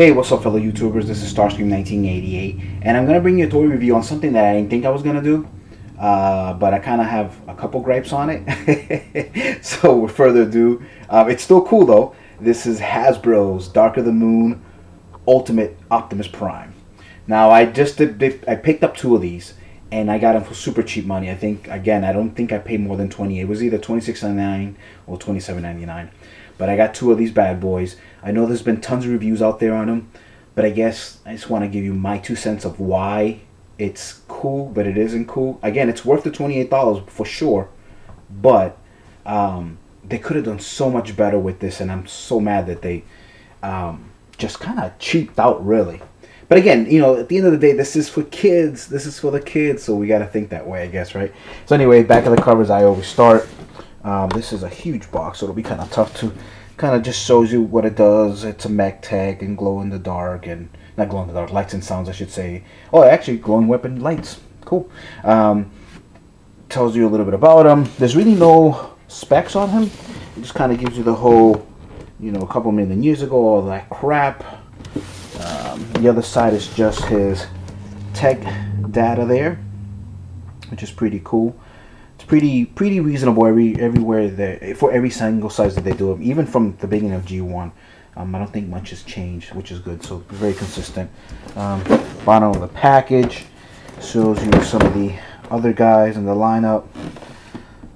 Hey, what's up, fellow YouTubers? This is Starscream1988, and I'm gonna bring you a toy review on something that I didn't think I was gonna do, but I kind of have a couple gripes on it. So, with further ado, it's still cool though. This is Hasbro's Dark of the Moon Ultimate Optimus Prime. Now, I picked up two of these, and I got them for super cheap money. I think, again, I don't think I paid more than $20. It was either $26.99 or $27.99. But I got two of these bad boys. I know there's been tons of reviews out there on them, but I guess I just want to give you my 2 cents of why it's cool, but it isn't cool. Again, it's worth the $28 for sure, but they could have done so much better with this, and I'm so mad that they just kind of cheaped out, really. But again, you know, at the end of the day, this is for kids. This is for the kids, so we got to think that way, I guess, right? So anyway, back of the covers, I always start. This is a huge box, so it'll be kind of tough to kind of just shows you what it does. It's a mech tech and glow in the dark, and not glow in the dark, lights and sounds, I should say. Oh, actually, glowing weapon lights. Cool. Tells you a little bit about him. There's really no specs on him. It just kind of gives you the whole, you know, a couple million years ago, all that crap. The other side is just his tech data there, which is pretty cool. It's pretty reasonable everywhere there for every single size that they do them, even from the beginning of G1. I don't think much has changed, which is good. So very consistent. Bottom of the package shows you some of the other guys in the lineup.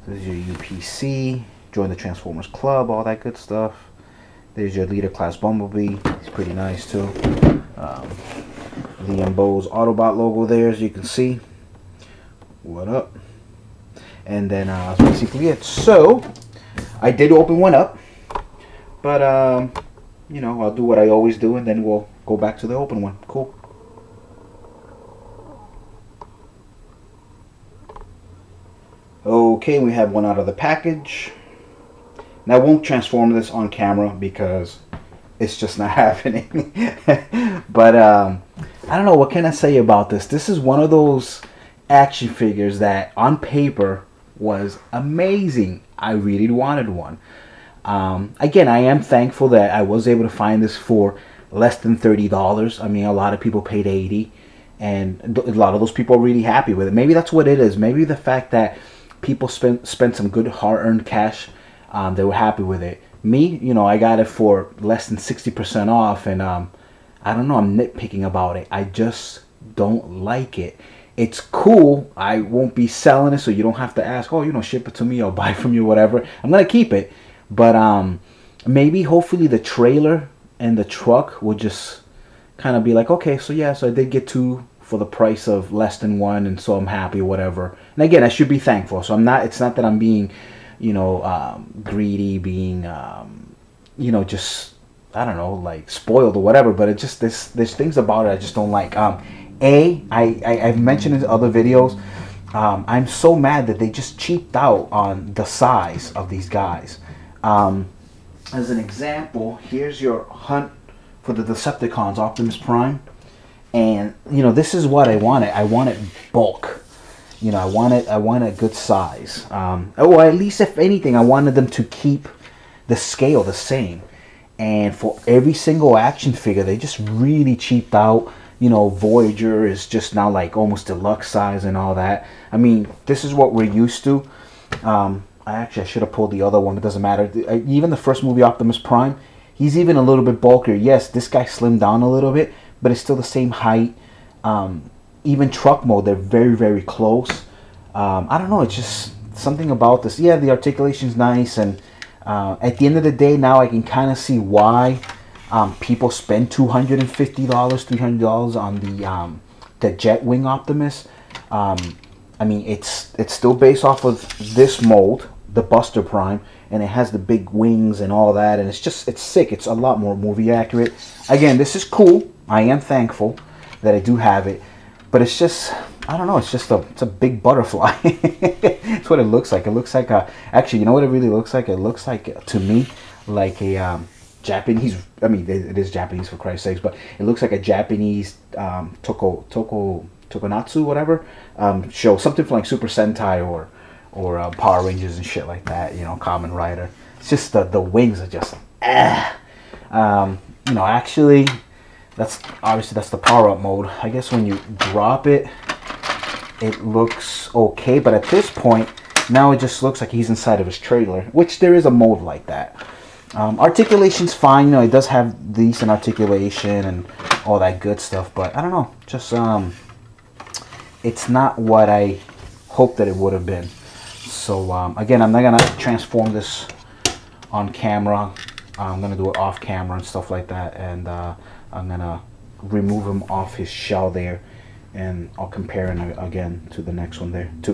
There's your UPC, join the Transformers Club, all that good stuff. There's your Leader Class Bumblebee. He's pretty nice too. The Bose Autobot logo there, as you can see. What up? And then that's basically it. So I did open one up, but you know, I'll do what I always do, and then we'll go back to the open one. Cool. Okay, we have one out of the package. Now I won't transform this on camera because it's just not happening. But I don't know, what can I say about this? This is one of those action figures that on paper was amazing. I really wanted one. Again, I am thankful that I was able to find this for less than $30. I mean, a lot of people paid $80, and a lot of those people are really happy with it. Maybe that's what it is. Maybe the fact that people spent some good hard-earned cash, they were happy with it. Me, you know, I got it for less than 60% off, and I don't know, I'm nitpicking about it. I just don't like it. It's cool. I won't be selling it, so you don't have to ask, oh, you know, ship it to me or buy it from you, whatever. I'm gonna keep it, but maybe hopefully the trailer and the truck will just kind of be like, okay, so yeah, so I did get two for the price of less than one, and so I'm happy, whatever. And again, I should be thankful. So I'm not. It's not that I'm being, you know, greedy, being, you know, just, I don't know, like spoiled or whatever. But it just there's things about it I just don't like. I've mentioned in other videos, I'm so mad that they just cheaped out on the size of these guys. As an example, here's your hunt for the Decepticons Optimus Prime, and you know, this is what I wanted. I wanted bulk. You know, I want a good size. Or at least, if anything, I wanted them to keep the scale the same. And for every single action figure, they just really cheaped out. You know, Voyager is just now like almost deluxe size and all that. I mean, this is what we're used to. I should have pulled the other one, but it doesn't matter. Even the first movie, Optimus Prime, he's even a little bit bulkier. Yes, this guy slimmed down a little bit, but it's still the same height. Even truck mode, they're very, very close. I don't know, it's just something about this. Yeah, the articulation's nice, and at the end of the day, now I can kind of see why people spend $250, $300 on the Jetwing Optimus. I mean, it's still based off of this mold, the Buster Prime, and it has the big wings and all that, and it's sick. It's a lot more movie accurate. Again, this is cool. I am thankful that I do have it, but it's just, I don't know, it's a big butterfly. That's what it looks like. It looks like actually, you know what it really looks like? It looks like, to me, like a Japanese, I mean, it is Japanese for Christ's sakes, but it looks like a Japanese Tokonatsu, whatever, show, something from like Super Sentai or Power Rangers and shit like that, you know, Kamen Rider. It's just the wings are just, you know, actually, That's obviously, that's the power up mode. I guess when you drop it, it looks okay, but at this point now it just looks like he's inside of his trailer, which there is a mode like that. Articulation's fine, you know, it does have decent articulation and all that good stuff, but I don't know, just it's not what I hoped that it would have been. So again, I'm not gonna transform this on camera. I'm gonna do it off camera and stuff like that, and I'm gonna remove him off his shell there, and I'll compare it again to the next one there, to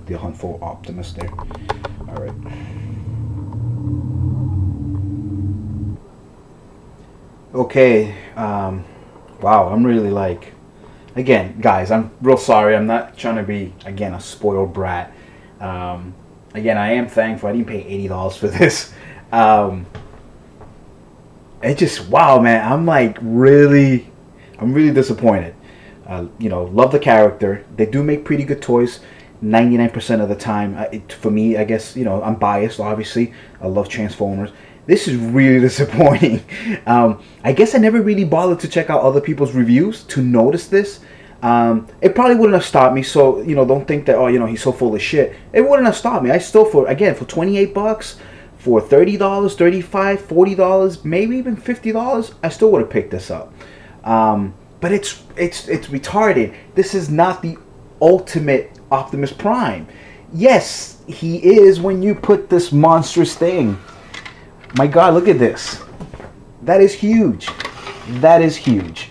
the Hunt for Optimus there. All right. Okay. Wow, I'm really like, again, guys, I'm real sorry. I'm not trying to be, again, a spoiled brat. Again, I am thankful I didn't pay $80 for this. It just, wow, man, I'm really disappointed. You know, love the character. They do make pretty good toys 99% of the time. For me, I guess, you know, I'm biased, obviously. I love Transformers. This is really disappointing. I guess I never really bothered to check out other people's reviews to notice this. It probably wouldn't have stopped me, so, you know, don't think that, oh, you know, he's so full of shit. It wouldn't have stopped me. I still, for 28 bucks, for $30, $35, $40, maybe even $50, I still would have picked this up. But it's retarded. This is not the ultimate Optimus Prime. Yes, he is when you put this monstrous thing. My God, look at this. That is huge. That is huge.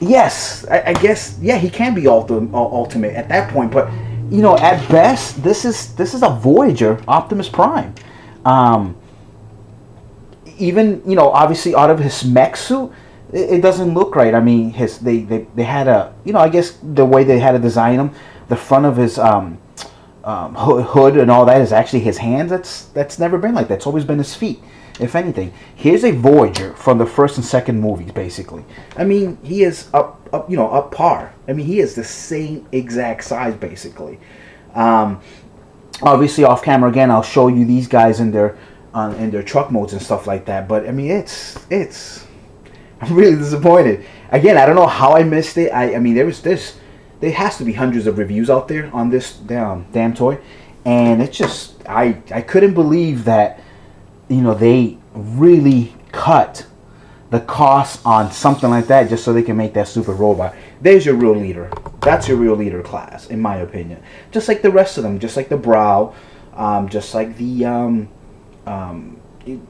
Yes, I guess, yeah, he can be ultimate at that point, but you know, at best, this is a Voyager Optimus Prime. Even, you know, obviously out of his mech suit, it doesn't look right. I mean, they had a, you know, I guess the way they had to design him, the front of his hood and all that is actually his hands. That's never been like that. It's always been his feet. If anything, here's a Voyager from the first and second movies, basically. I mean, he is up par. I mean, he is the same exact size, basically. Obviously, off camera again, I'll show you these guys in their truck modes and stuff like that. But I mean, I'm really disappointed. Again, I don't know how I missed it. I mean, there has to be hundreds of reviews out there on this damn toy, and it's just I couldn't believe that, you know, they really cut the cost on something like that just so they can make that super robot. There's your real leader. That's your real leader class, in my opinion. Just like the rest of them, just like the Brow, just like the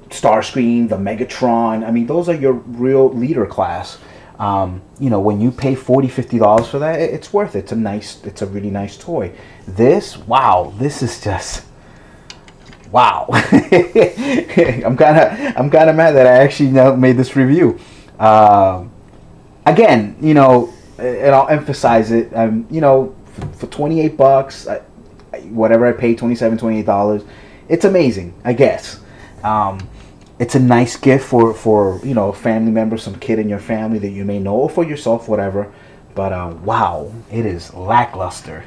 Starscream, the Megatron. I mean, those are your real leader class. You know, when you pay $40, $50 for that, it's worth it. It's a really nice toy. This, wow, this is just, wow. I'm kind of mad that I actually made this review. Again, you know, and I'll emphasize it. You know, for 28 bucks, whatever I paid, $27, $28, it's amazing, I guess. It's a nice gift for you know, a family member, some kid in your family that you may know, or for yourself, whatever. But wow, it is lackluster.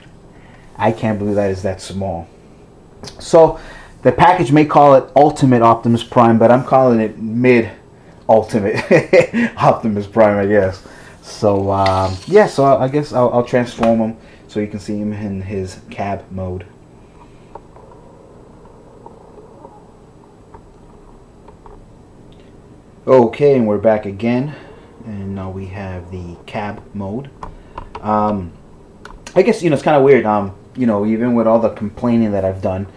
I can't believe that is that small. So the package may call it Ultimate Optimus Prime, but I'm calling it Mid-Ultimate Optimus Prime, I guess. So yeah, so I guess I'll transform him so you can see him in his cab mode. Okay, and we're back again, and now we have the cab mode. I guess, you know, it's kind of weird, you know, even with all the complaining that I've done,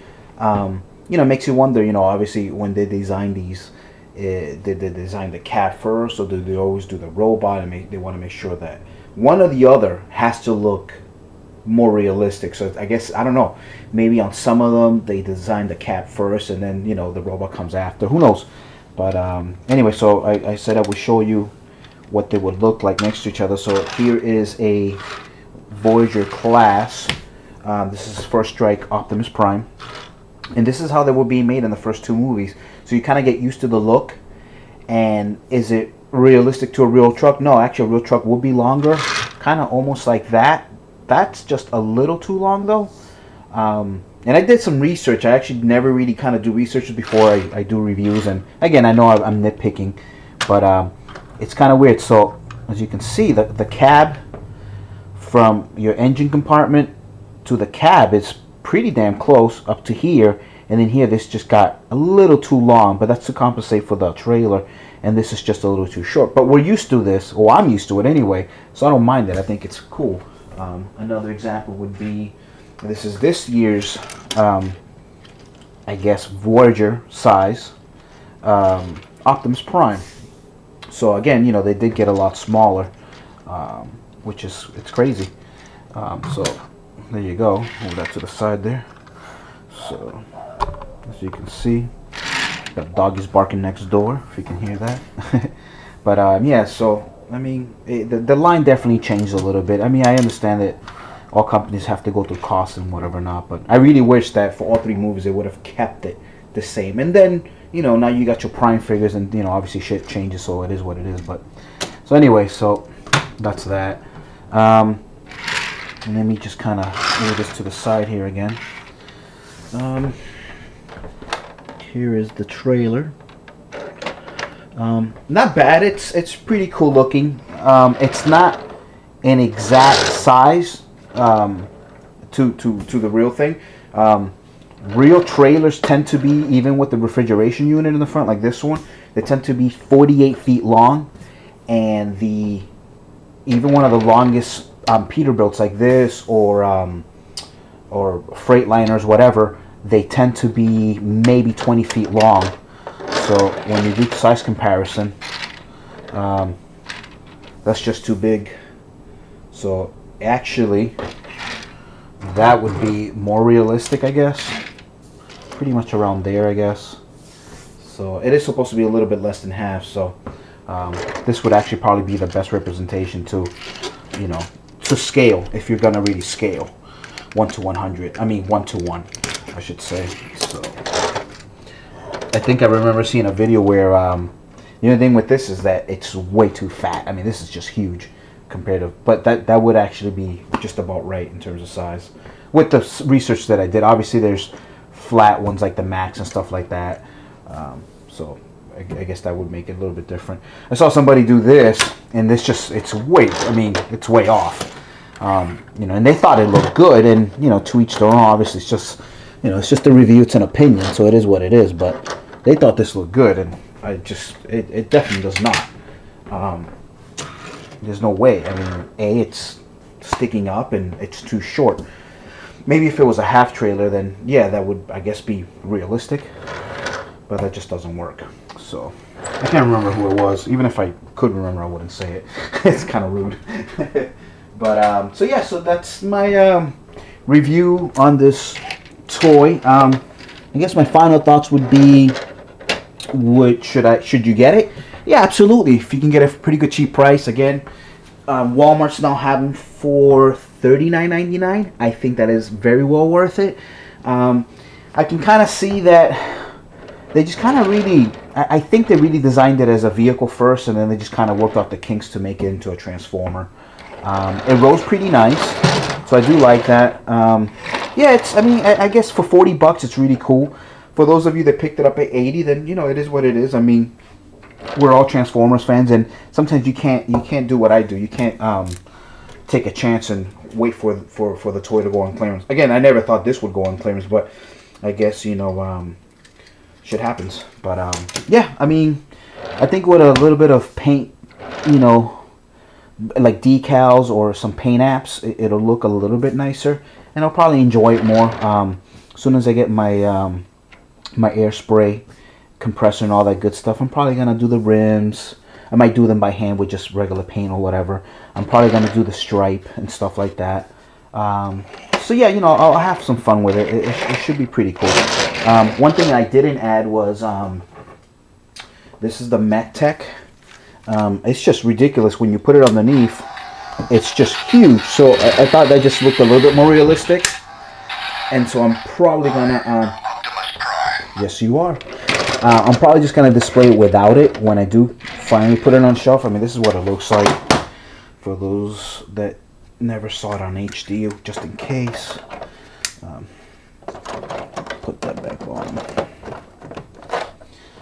you know, it makes you wonder, you know, obviously when they design these, did they design the cab first, or did they always do the robot, and they want to make sure that one or the other has to look more realistic? So I guess, I don't know, maybe on some of them they designed the cab first and then, you know, the robot comes after, who knows. But anyway, so I said I would show you what they would look like next to each other. So here is a Voyager class. This is First Strike Optimus Prime. And this is how they were being made in the first two movies. So you kind of get used to the look. And is it realistic to a real truck? No, actually a real truck would be longer. Kind of almost like that. That's just a little too long though. And I did some research. I actually never really kind of do research before I do reviews. And again, I know I'm nitpicking. But it's kind of weird. So as you can see, the cab from your engine compartment to the cab is pretty damn close up to here, and then here this just got a little too long, but that's to compensate for the trailer, and this is just a little too short. But we're used to this, or I'm used to it anyway, so I don't mind it. I think it's cool. Another example would be, this is this year's I guess Voyager size Optimus Prime. So again, you know, they did get a lot smaller, which is, it's crazy. So there you go. Move that to the side there. So as you can see, got doggies barking next door, if you can hear that. But yeah, so I mean, the line definitely changed a little bit. I mean, I understand that all companies have to go through costs and whatever not, but I really wish that for all three movies they would have kept it the same. And then, you know, now you got your Prime figures, and you know, obviously shit changes, so it is what it is. But so anyway, so that's that. And let me just kind of move this to the side here again. Here is the trailer. Not bad. It's pretty cool looking. It's not an exact size to the real thing. Real trailers tend to be, even with the refrigeration unit in the front, like this one, they tend to be 48 feet long, and even one of the longest Peterbilts like this, or Freightliners, whatever, they tend to be maybe 20 feet long. So when you do the size comparison, that's just too big. So actually, that would be more realistic, I guess. Pretty much around there, I guess. So it is supposed to be a little bit less than half. So this would actually probably be the best representation to, you know, to scale, if you're gonna really scale 1 to 100. I mean 1 to 1, I should say. So I think I remember seeing a video where the only thing with this is that it's way too fat. I mean, this is just huge compared to, but that would actually be just about right in terms of size. With the research that I did, obviously there's flat ones like the Max and stuff like that. So I guess that would make it a little bit different. I saw somebody do this, and this just, it's way, I mean, it's way off. You know, and they thought it looked good, and you know, to each their own. Obviously, it's just, you know, it's just a review, it's an opinion, so it is what it is. But they thought this looked good, and I just, it definitely does not. There's no way. I mean, A, it's sticking up, and it's too short. Maybe if it was a half trailer, then yeah, that would, I guess, be realistic. But that just doesn't work. So I can't remember who it was. Even if I could remember, I wouldn't say it. It's kind of rude. But so yeah, so that's my review on this toy. I guess my final thoughts would be, should you get it? Yeah, absolutely. If you can get a pretty good cheap price, again, Walmart's now have them for $39.99. I think that is very well worth it. I can kind of see that they just kind of really, I think they really designed it as a vehicle first, and then they just kind of worked out the kinks to make it into a transformer. It rolls pretty nice, so I do like that. Yeah, it's, I mean, I guess for 40 bucks, it's really cool. For those of you that picked it up at 80, then, you know, it is what it is. I mean, we're all Transformers fans, and sometimes you can't do what I do. You can't take a chance and wait for the toy to go on clearance. Again, I never thought this would go on clearance, but I guess, you know, shit happens. But yeah, I mean, I think with a little bit of paint, you know, like decals or some paint apps, it'll look a little bit nicer, and I'll probably enjoy it more. As soon as I get my my air spray compressor and all that good stuff, I'm probably gonna do the rims. I might do them by hand with just regular paint or whatever. I'm probably gonna do the stripe and stuff like that. So yeah, you know, I'll have some fun with it. It should be pretty cool. One thing I didn't add was this is the MetTech. It's just ridiculous when you put it underneath. It's just huge. So I thought that just looked a little bit more realistic, and so I'm probably gonna. Yes, you are. I'm probably just gonna display it without it when I do finally put it on shelf. I mean, this is what it looks like for those that never saw it on HD, just in case. Put that back on.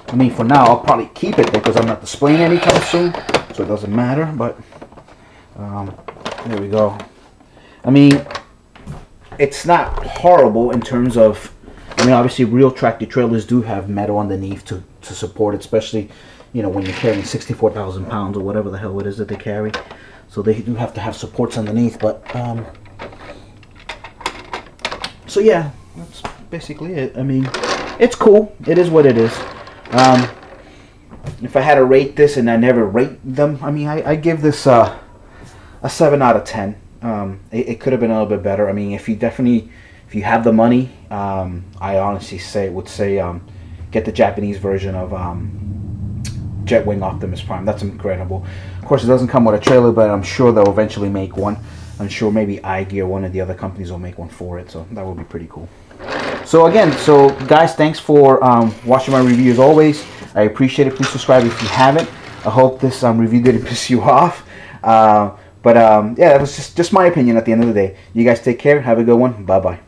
I mean, for now, I'll probably keep it there because I'm not displaying anytime soon, so it doesn't matter. But there we go. I mean, it's not horrible in terms of, I mean, obviously real tractor trailers do have metal underneath to support it, especially, you know, when you're carrying 64,000 pounds or whatever the hell it is that they carry. So they do have to have supports underneath. But so yeah, that's basically it. I mean, it's cool. It is what it is. If I had to rate this, and I never rate them, I mean, I give this a 7 out of 10. It could have been a little bit better. I mean, if you have the money, I honestly would say get the Japanese version of Jetwing Optimus Prime. That's incredible. Of course, it doesn't come with a trailer, but I'm sure they'll eventually make one. I'm sure maybe iGear, one of the other companies, will make one for it, so that would be pretty cool. So again, guys, thanks for watching my review as always. I appreciate it. Please subscribe if you haven't. I hope this review didn't piss you off. But yeah, that was just my opinion at the end of the day. You guys take care. Have a good one. Bye-bye.